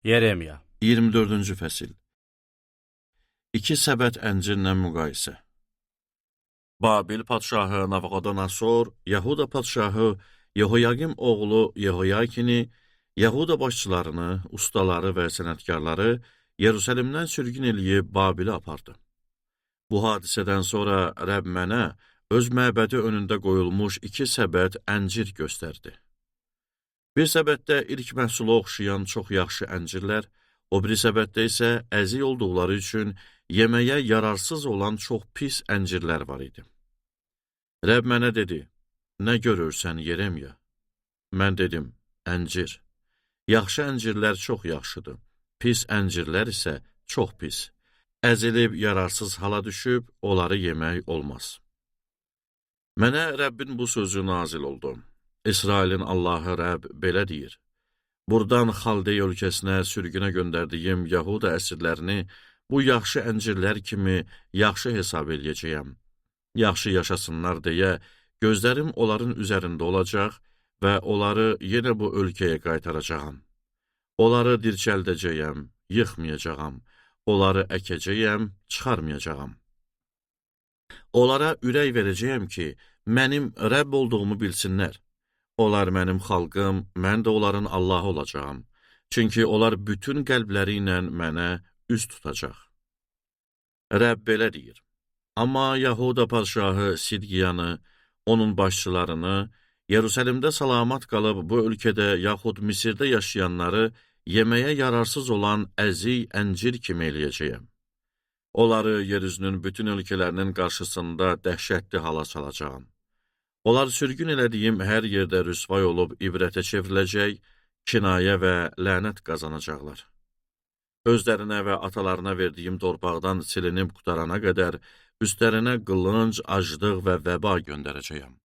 Yeremiya 24-cü fəsil. 2 səbət əncirlə müqayisə. Babil padşahı Navqodonosor, Yahuda padşahı Yehoyaqim oğlu Yehoyakini, Yahuda başçılarını, ustaları və sənətkarları Yerusəlimdən sürgün eləyib Babilə apardı. Bu hadisədən sonra Rəbb mənə öz məbədi önündə qoyulmuş 2 səbət əncir göstərdi. Bir səbətdə ilk məhsula oxşayan çox yaxşı əncirlər, o biri səbətdə isə əzik olduqları üçün yeməyə yararsız olan çox pis əncirlər var idi. Rəbb mənə dedi, nə görürsən Yeremiya? Mən dedim, əncir. Yaxşı əncirlər çox yaxşıdır, pis əncirlər isə çox pis. Əzilib yararsız hala düşüb, onları yemək olmaz. Mənə Rəbbin bu sözü nazil oldu. İsrailin Allahı Rəbb belə deyir. Buradan Xaldey ölkəsinə sürgünə göndərdiyim Yahuda əsirlərini bu yaxşı əncirlər kimi yaxşı hesab eləyəcəyəm. Yaxşı yaşasınlar deyə gözlərim onların üzərində olacaq və onları yenə bu ölkəyə qaytaracağam. Onları dirçəldəcəyəm, yıxmayacağam. Onları əkəcəyəm, çıxarmayacağam. Onlara ürək verəcəyəm ki, mənim Rəbb olduğumu bilsinlər. Onlar mənim xalqım, mən də onların Allahı olacağam. Çünki onlar bütün qəlbləri ilə mənə üz tutacaq. Rəbb belə deyir. Amma Yahuda padşahı Sidqiyanı, onun başçılarını, Yerusəlimdə salamat qalıb bu ölkədə yaxud Misirdə yaşayanları yeməyə yararsız olan əzik əncir kimi eləyəcəyəm. Onları yeryüzünün bütün ölkələrinin qarşısında dəhşətli hala salacağam. Onlar sürgün elədiyim hər yerdə rüsvay olub ibrətə çevriləcək, kinayə və lənət qazanacaqlar. Özlərinə və atalarına verdiyim torpaqdan silinib qutarana qədər üstlərinə qılınc, aclıq və vəba göndərəcəyəm.